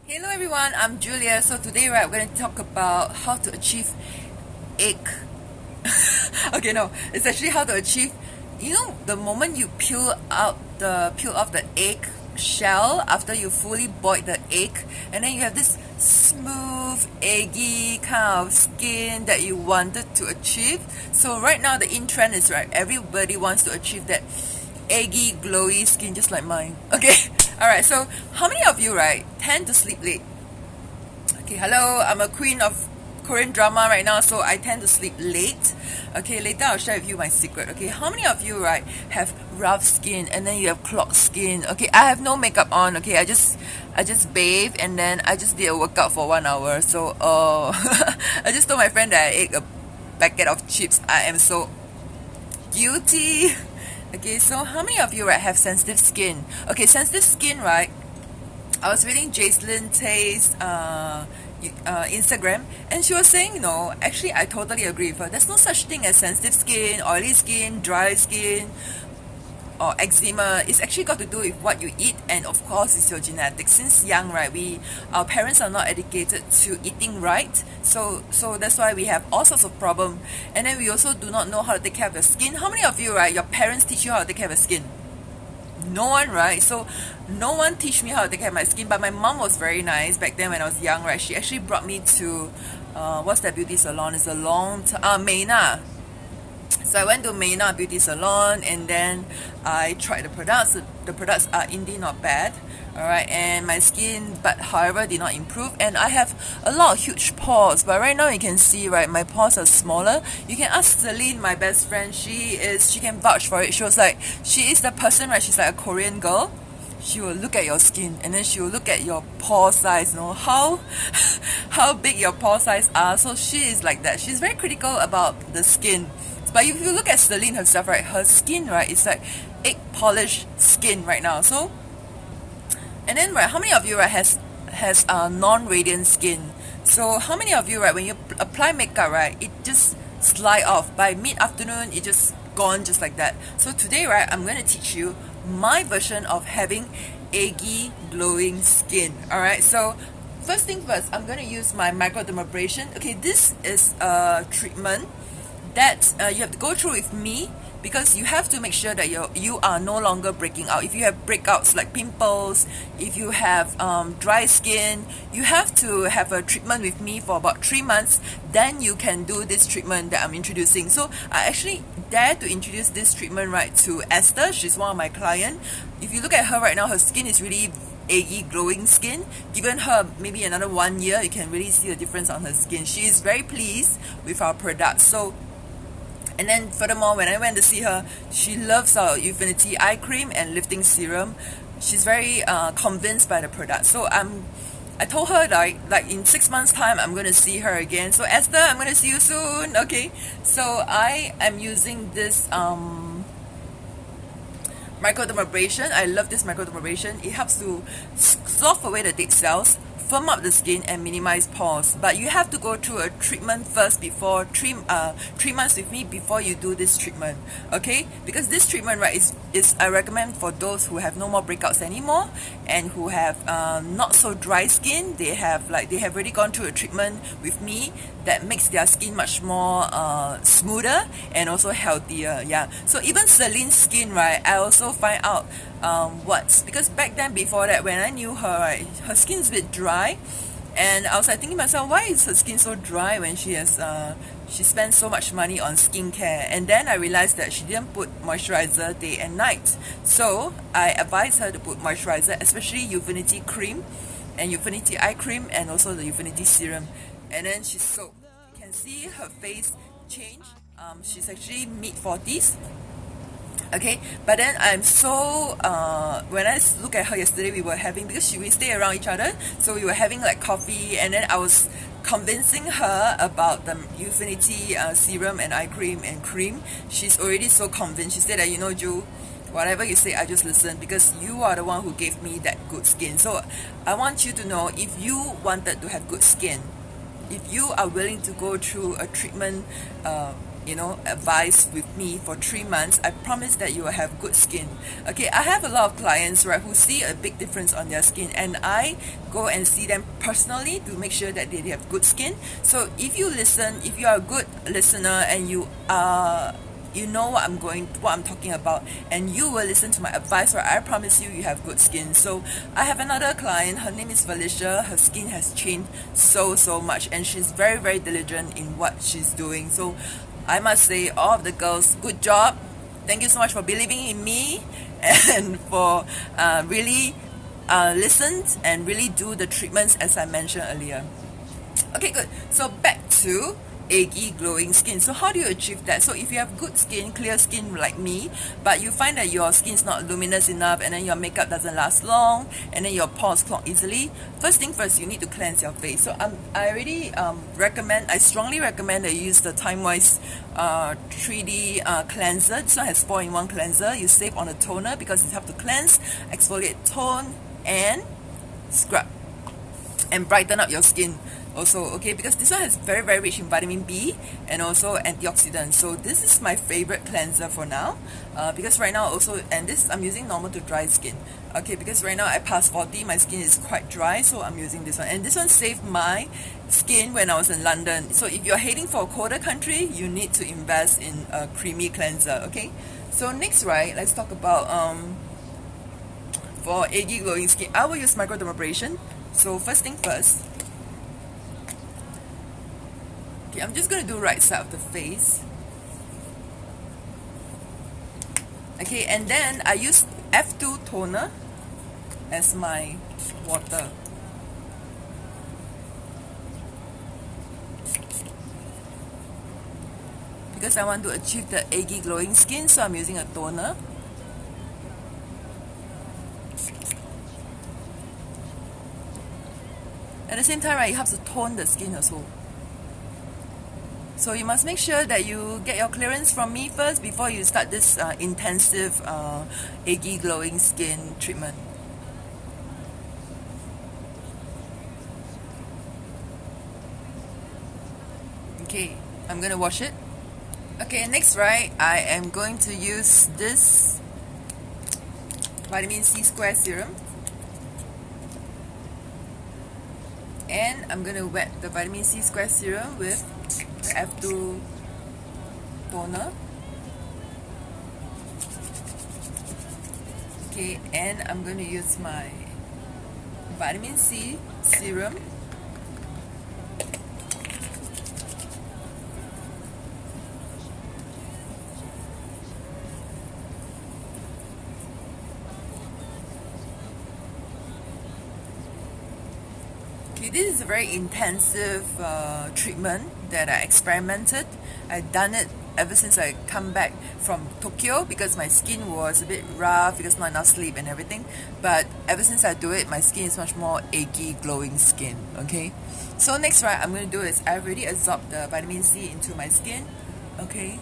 Hello everyone, I'm Julia. So today we're going to talk about how to achieve egg. Okay, no, it's actually how to achieve, the moment you peel off the egg shell after you fully boiled the egg, and then you have this smooth, eggy kind of skin that you wanted to achieve. So right now the in trend is, right, everybody wants to achieve that eggy, glowy skin just like mine. Okay, alright, so how many of you, right, tend to sleep late? Okay, hello, I'm a queen of Korean drama right now, so I tend to sleep late. Okay, later I'll share with you my secret. Okay, how many of you, right, have rough skin and then you have clogged skin? Okay, I have no makeup on. Okay, I just bathe and then I just did a workout for 1 hour. So I just told my friend that I ate a packet of chips. I am so guilty. Okay, so how many of you, right, have sensitive skin? Okay, sensitive skin, right, I was reading Jacelyn Tay's Instagram, and she was saying, no, actually I totally agree with her. There's no such thing as sensitive skin, oily skin, dry skin, or eczema. It's actually got to do with what you eat, and of course it's your genetics. Since young, right, our parents are not educated to eating right, so that's why we have all sorts of problem. And then we also do not know how to take care of your skin. How many of you, right, your parents teach you how to take care of your skin? No one, right? So no one teach me how to take care of my skin, but my mom was very nice back then when I was young, right? She actually brought me to what's that beauty salon? It's a long time, Mena. So I went to Mena Beauty Salon, and then I tried the products. The products are indeed not bad, alright, and my skin, but however, did not improve, and I have a lot of huge pores, but right now you can see, right, my pores are smaller. You can ask Celine, my best friend. She can vouch for it. She was like, she is the person, right, she's like a Korean girl. She will look at your skin, and then she will look at your pore size, how big your pore size are. So she is like that. She's very critical about the skin. But if you look at Celine herself, right, her skin, right, is like egg polished skin right now. So, and then, right, how many of you, right, has non-radiant skin? So how many of you, right, when you apply makeup, right, it just slide off by mid-afternoon, it just gone just like that. So today, right, I'm going to teach you my version of having eggy, glowing skin. Alright, so first thing first, I'm going to use my microdermabrasion. Okay, this is a treatment that you have to go through with me, because you have to make sure that you are no longer breaking out. If you have breakouts like pimples, if you have dry skin, you have to have a treatment with me for about 3 months. Then you can do this treatment that I'm introducing. So I actually dare to introduce this treatment, right, to Esther. She's one of my clients. If you look at her right now, her skin is really eggy, glowing skin. Given her maybe another 1 year, you can really see the difference on her skin. She is very pleased with our products. So, and then furthermore, when I went to see her, she loves our Infinity Eye Cream and Lifting Serum. She's very convinced by the product. So I told her, like in 6 months time, I'm going to see her again. So Esther, I'm going to see you soon. Okay, so I am using this microdermabrasion. I love this microdermabrasion. It helps to slough away the dead cells, firm up the skin, and minimize pores. But you have to go through a treatment first before 3 months with me before you do this treatment. Okay, because this treatment, right, is I recommend for those who have no more breakouts anymore and who have not so dry skin. They have already gone through a treatment with me that makes their skin much more smoother and also healthier. Yeah, so even Celine's skin, right, I also find out because back then, before that, when I knew her, right, her skin's a bit dry, and I was like thinking to myself, why is her skin so dry when she spends so much money on skincare? And then I realized that she didn't put moisturizer day and night. So I advised her to put moisturizer, especially Infinity Cream and Infinity Eye Cream, and also the Infinity Serum. And then she's soaked. You can see her face change. She's actually mid-40s. Okay, but then I'm so when I look at her yesterday, because we stay around each other, so we were having like coffee, and then I was convincing her about the Infinity Serum and eye cream and cream. She's already so convinced. She said that, Ju, whatever you say, I just listen, because you are the one who gave me that good skin. So I want you to know, if you wanted to have good skin, if you are willing to go through a treatment advice with me for 3 months, I promise that you will have good skin. Okay, I have a lot of clients, right, who see a big difference on their skin, and I go and see them personally to make sure that they have good skin. So if you are a good listener and you know what I'm talking about, and you will listen to my advice, right, I promise you have good skin. So I have another client, her name is Felicia. Her skin has changed so much, and she's very diligent in what she's doing. So I must say, all of the girls, good job. Thank you so much for believing in me and for really listened and really do the treatments as I mentioned earlier. Okay, good. So back to eggy glowing skin. So how do you achieve that? So if you have good skin, clear skin like me, but you find that your skin is not luminous enough, and then your makeup doesn't last long, and then your pores clog easily, first thing first, you need to cleanse your face. So I strongly recommend that you use the TImewise 3D cleanser. This one has 4-in-1 cleanser. You save on the toner because it helps to cleanse, exfoliate, tone, and scrub and brighten up your skin also. Okay, because this one has very rich in vitamin B and also antioxidants. So this is my favorite cleanser for now, because right now also, and this I'm using normal to dry skin. Okay, because right now I passed 40, my skin is quite dry, so I'm using this one, and this one saved my skin when I was in London. So if you're heading for a colder country, you need to invest in a creamy cleanser. Okay, so next, right, let's talk about for eggy glowing skin, I will use microdermabrasion. So first thing first, okay, I'm just going to do right side of the face. Okay, and then I use F2 toner as my water. Because I want to achieve the eggy glowing skin, so I'm using a toner. At the same time, right, it helps to tone the skin also. So you must make sure that you get your clearance from me first before you start this intensive eggy glowing skin treatment. Okay, I'm gonna wash it. Okay, next, right, I am going to use this vitamin C square serum. And I'm going to wet the vitamin C square serum with the F2 toner. Okay, and I'm going to use my vitamin C serum. This is a very intensive treatment that I experimented. I've done it ever since I come back from Tokyo because my skin was a bit rough because not enough sleep and everything. But ever since I do it, my skin is much more eggy, glowing skin. Okay. So next, right, I'm going to do is I already absorbed the vitamin C into my skin. Okay.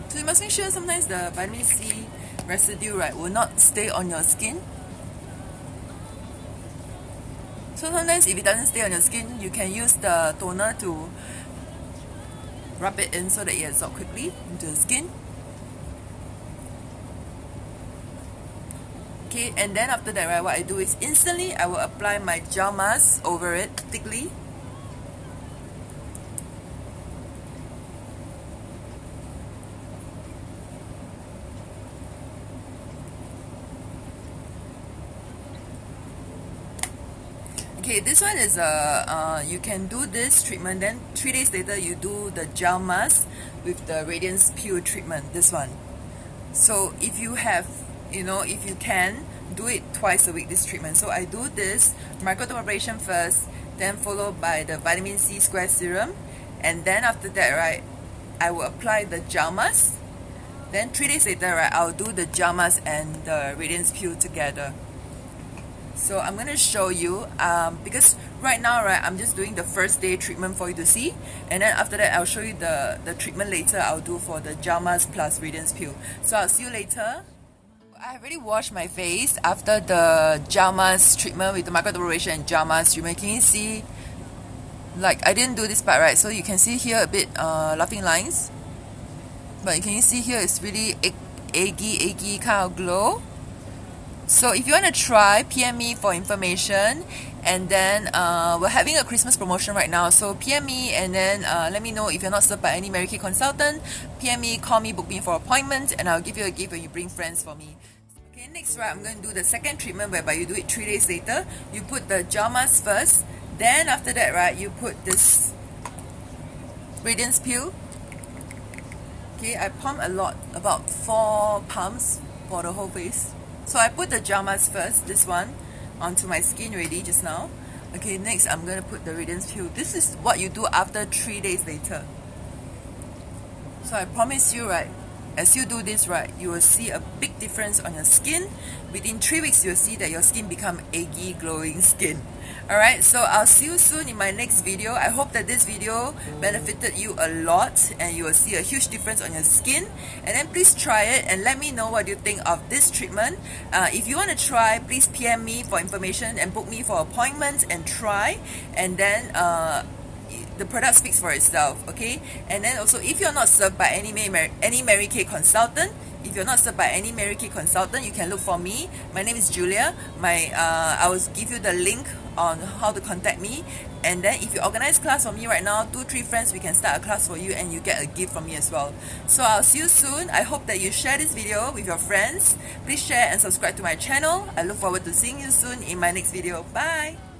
So you must make sure sometimes the vitamin C residue, right, will not stay on your skin. So sometimes if it doesn't stay on your skin, you can use the toner to rub it in so that it absorbs quickly into the skin. Okay, and then after that, right, what I do is instantly I will apply my gel mask over it thickly. Okay, this one is you can do this treatment, then 3 days later you do the gel mask with the radiance peel treatment, this one. So if you have, if you can, do it twice a week, this treatment. So I do this microdermabrasion first, then followed by the vitamin C square serum, and then after that, right, I will apply the gel mask. Then 3 days later, right, I'll do the gel mask and the radiance peel together. So I'm going to show you, because right now, right, I'm just doing the first day treatment for you to see, and then after that I'll show you the treatment later I'll do for the gel mask plus radiance peel. So I'll see you later. I already washed my face after the gel mask treatment with the microdermabrasion and gel mask treatment. Can you see, like, I didn't do this part, right, so you can see here a bit laughing lines. But can you see here, it's really eggy kind of glow. So if you want to try, PM me for information. And then we're having a Christmas promotion right now, so PM me and then let me know if you're not served by any Mary Kay consultant. PM me, call me, book me for appointment, and I'll give you a gift when you bring friends for me. Okay, next right, I'm going to do the second treatment whereby you do it 3 days later. You put the gel mask first, then after that right, you put this radiance peel. Okay, I pump a lot, about 4 pumps for the whole face. So I put the gel mask first, this one, onto my skin already just now. Okay, next I'm going to put the radiance peel. This is what you do after 3 days later. So I promise you, right, as you do this, right, you will see a big difference on your skin. Within 3 weeks, you'll see that your skin become eggy, glowing skin. Alright, so I'll see you soon in my next video. I hope that this video benefited you a lot and you will see a huge difference on your skin. And then please try it and let me know what you think of this treatment. If you want to try, please PM me for information and book me for appointments and try. And then the product speaks for itself, okay? And then also, if you're not served by any Mary Kay consultant, you can look for me. My name is Julia. I will give you the link on how to contact me. And then if you organize class for me right now, 2-3 friends, we can start a class for you and you get a gift from me as well. So I'll see you soon. I hope that you share this video with your friends. Please share and subscribe to my channel. I look forward to seeing you soon in my next video. Bye!